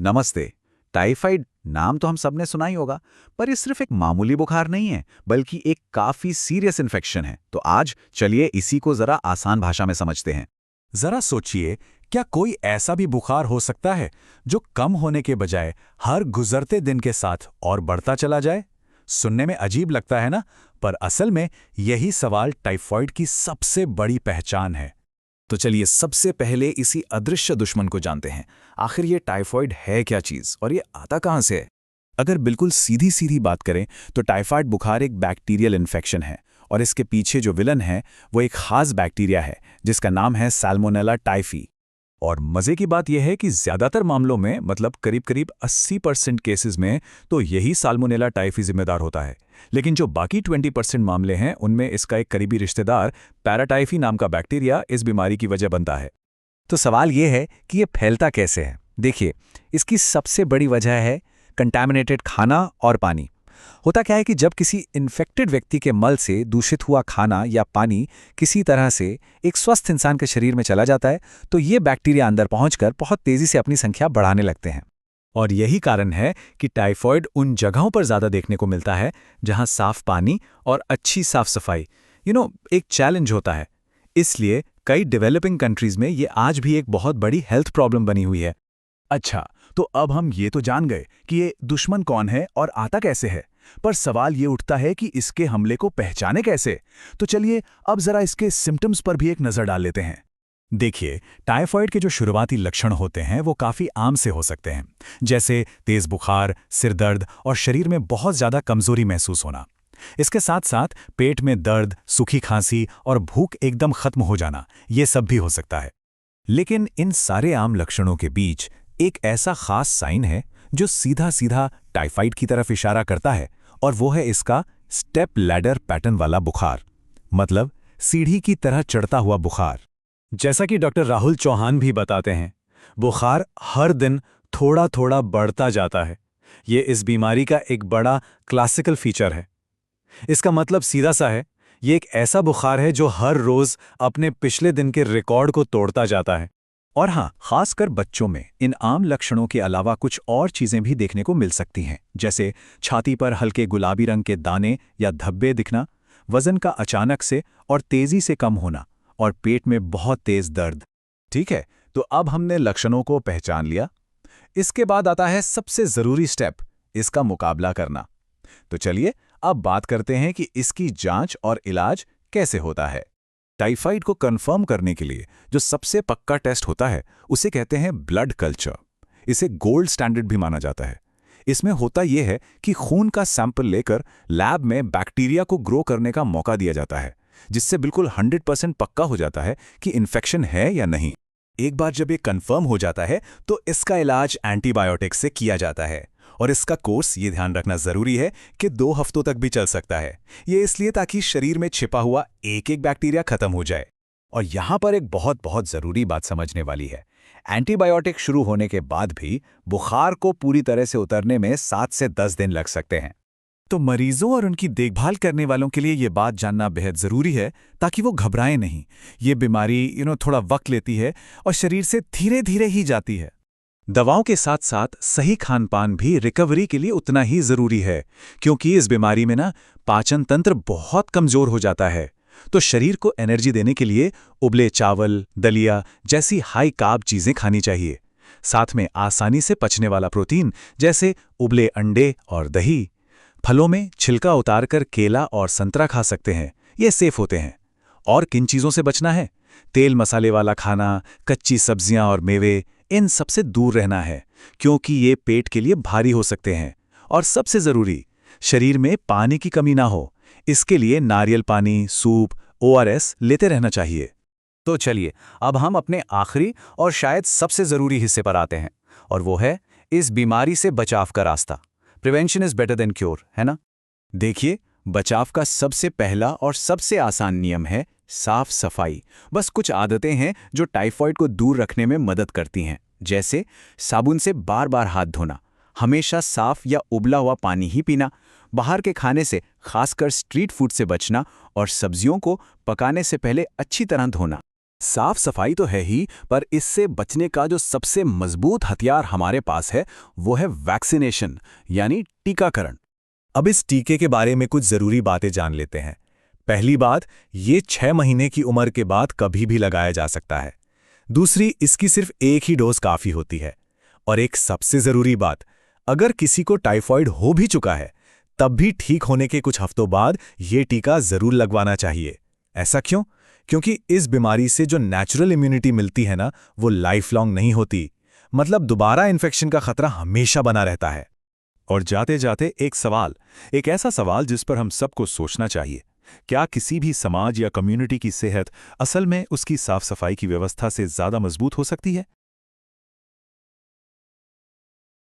नमस्ते। टाइफाइड नाम तो हम सबने सुना ही होगा, पर ये सिर्फ एक मामूली बुखार नहीं है, बल्कि एक काफी सीरियस इन्फेक्शन है। तो आज चलिए इसी को जरा आसान भाषा में समझते हैं। जरा सोचिए, क्या कोई ऐसा भी बुखार हो सकता है जो कम होने के बजाय हर गुजरते दिन के साथ और बढ़ता चला जाए? सुनने में अजीब लगता है ना, पर असल में यही सवाल टाइफॉइड की सबसे बड़ी पहचान है। तो चलिए सबसे पहले इसी अदृश्य दुश्मन को जानते हैं। आखिर ये टाइफॉइड है क्या चीज़ और ये आता कहाँ से है? अगर बिल्कुल सीधी सीधी बात करें तो टाइफॉइड बुखार एक बैक्टीरियल इन्फेक्शन है और इसके पीछे जो विलन है वो एक खास बैक्टीरिया है जिसका नाम है सैल्मोनेला टाइफी। और मज़े की बात यह है कि ज़्यादातर मामलों में मतलब करीब 80% केसेस में तो यही साल्मोनेला टाइफी जिम्मेदार होता है। लेकिन जो बाकी 20% मामले हैं उनमें इसका एक करीबी रिश्तेदार पैराटाइफी नाम का बैक्टीरिया इस बीमारी की वजह बनता है। तो सवाल ये है कि ये फैलता कैसे है। देखिए, इसकी सबसे बड़ी वजह है कंटैमिनेटेड खाना और पानी। होता क्या है कि जब किसी इन्फेक्टेड व्यक्ति के मल से दूषित हुआ खाना या पानी किसी तरह से एक स्वस्थ इंसान के शरीर में चला जाता है, तो ये बैक्टीरिया अंदर पहुंचकर बहुत तेजी से अपनी संख्या बढ़ाने लगते हैं। और यही कारण है कि टाइफॉइड उन जगहों पर ज़्यादा देखने को मिलता है जहां साफ पानी और अच्छी साफ सफाई एक चैलेंज होता है। इसलिए कई डेवलपिंग कंट्रीज में ये आज भी एक बहुत बड़ी हेल्थ प्रॉब्लम बनी हुई है। अच्छा, तो अब हम ये तो जान गए कि ये दुश्मन कौन है और आता कैसे है, पर सवाल ये उठता है कि इसके हमले को पहचाने कैसे। तो चलिए अब जरा इसके सिम्टम्स पर भी एक नज़र डाल लेते हैं। देखिए, टाइफॉइड के जो शुरुआती लक्षण होते हैं वो काफ़ी आम से हो सकते हैं, जैसे तेज़ बुखार, सिर दर्द और शरीर में बहुत ज़्यादा कमज़ोरी महसूस होना। इसके साथ साथ पेट में दर्द, सूखी खांसी और भूख एकदम खत्म हो जाना, ये सब भी हो सकता है। लेकिन इन सारे आम लक्षणों के बीच एक ऐसा खास साइन है जो सीधा सीधा टाइफाइड की तरफ इशारा करता है, और वो है इसका स्टेप लैडर पैटर्न वाला बुखार, मतलब सीढ़ी की तरह चढ़ता हुआ बुखार। जैसा कि डॉक्टर राहुल चौहान भी बताते हैं, बुखार हर दिन थोड़ा थोड़ा बढ़ता जाता है। ये इस बीमारी का एक बड़ा क्लासिकल फीचर है। इसका मतलब सीधा सा है, ये एक ऐसा बुखार है जो हर रोज अपने पिछले दिन के रिकॉर्ड को तोड़ता जाता है। और हाँ, खासकर बच्चों में इन आम लक्षणों के अलावा कुछ और चीज़ें भी देखने को मिल सकती हैं, जैसे छाती पर हल्के गुलाबी रंग के दाने या धब्बे दिखना, वजन का अचानक से और तेज़ी से कम होना, और पेट में बहुत तेज़ दर्द। ठीक है, तो अब हमने लक्षणों को पहचान लिया। इसके बाद आता है सबसे ज़रूरी स्टेप, इसका मुकाबला करना। तो चलिए अब बात करते हैं कि इसकी जांच और इलाज कैसे होता है। टाइफाइड को कंफर्म करने के लिए जो सबसे पक्का टेस्ट होता है उसे कहते हैं ब्लड कल्चर। इसे गोल्ड स्टैंडर्ड भी माना जाता है। इसमें होता यह है कि खून का सैंपल लेकर लैब में बैक्टीरिया को ग्रो करने का मौका दिया जाता है, जिससे बिल्कुल 100% पक्का हो जाता है कि इन्फेक्शन है या नहीं। एक बार जब ये कंफर्म हो जाता है तो इसका इलाज एंटीबायोटिक से किया जाता है, और इसका कोर्स ये ध्यान रखना जरूरी है कि 2 हफ्तों तक भी चल सकता है। ये इसलिए ताकि शरीर में छिपा हुआ एक एक बैक्टीरिया खत्म हो जाए। और यहाँ पर एक बहुत बहुत ज़रूरी बात समझने वाली है। एंटीबायोटिक शुरू होने के बाद भी बुखार को पूरी तरह से उतरने में 7 से 10 दिन लग सकते हैं। तो मरीजों और उनकी देखभाल करने वालों के लिए ये बात जानना बेहद ज़रूरी है, ताकि वो घबराएं नहीं। ये बीमारी थोड़ा वक्त लेती है और शरीर से धीरे धीरे ही जाती है। दवाओं के साथ साथ सही खानपान भी रिकवरी के लिए उतना ही ज़रूरी है, क्योंकि इस बीमारी में पाचन तंत्र बहुत कमज़ोर हो जाता है। तो शरीर को एनर्जी देने के लिए उबले चावल, दलिया जैसी हाई कार्ब चीज़ें खानी चाहिए। साथ में आसानी से पचने वाला प्रोटीन जैसे उबले अंडे और दही। फलों में छिलका उतारकर केला और संतरा खा सकते हैं, ये सेफ होते हैं। और किन चीज़ों से बचना है? तेल मसाले वाला खाना, कच्ची सब्जियां और मेवे, इन सबसे दूर रहना है, क्योंकि ये पेट के लिए भारी हो सकते हैं। और सबसे ज़रूरी, शरीर में पानी की कमी ना हो, इसके लिए नारियल पानी, सूप, ORS लेते रहना चाहिए। तो चलिए अब हम अपने आखिरी और शायद सबसे ज़रूरी हिस्से पर आते हैं, और वो है इस बीमारी से बचाव का रास्ता। Prevention is better than cure, है ना? देखिए, बचाव का सबसे पहला और सबसे आसान नियम है साफ सफाई। बस कुछ आदतें हैं जो टाइफॉइड को दूर रखने में मदद करती हैं, जैसे साबुन से बार बार हाथ धोना, हमेशा साफ या उबला हुआ पानी ही पीना, बाहर के खाने से खासकर स्ट्रीट फूड से बचना, और सब्जियों को पकाने से पहले अच्छी तरह धोना। साफ सफाई तो है ही, पर इससे बचने का जो सबसे मजबूत हथियार हमारे पास है वो है वैक्सीनेशन, यानी टीकाकरण। अब इस टीके के बारे में कुछ जरूरी बातें जान लेते हैं। पहली बात, ये 6 महीने की उम्र के बाद कभी भी लगाया जा सकता है। दूसरी, इसकी सिर्फ एक ही डोज काफी होती है। और एक सबसे जरूरी बात, अगर किसी को टाइफॉइड हो भी चुका है, तब भी ठीक होने के कुछ हफ्तों बाद ये टीका जरूर लगवाना चाहिए। ऐसा क्यों? क्योंकि इस बीमारी से जो नेचुरल इम्यूनिटी मिलती है ना, वो लाइफ लॉन्ग नहीं होती। मतलब दोबारा इन्फेक्शन का खतरा हमेशा बना रहता है। और जाते जाते एक ऐसा सवाल जिस पर हम सबको सोचना चाहिए। क्या किसी भी समाज या कम्युनिटी की सेहत असल में उसकी साफ सफाई की व्यवस्था से ज्यादा मजबूत हो सकती है?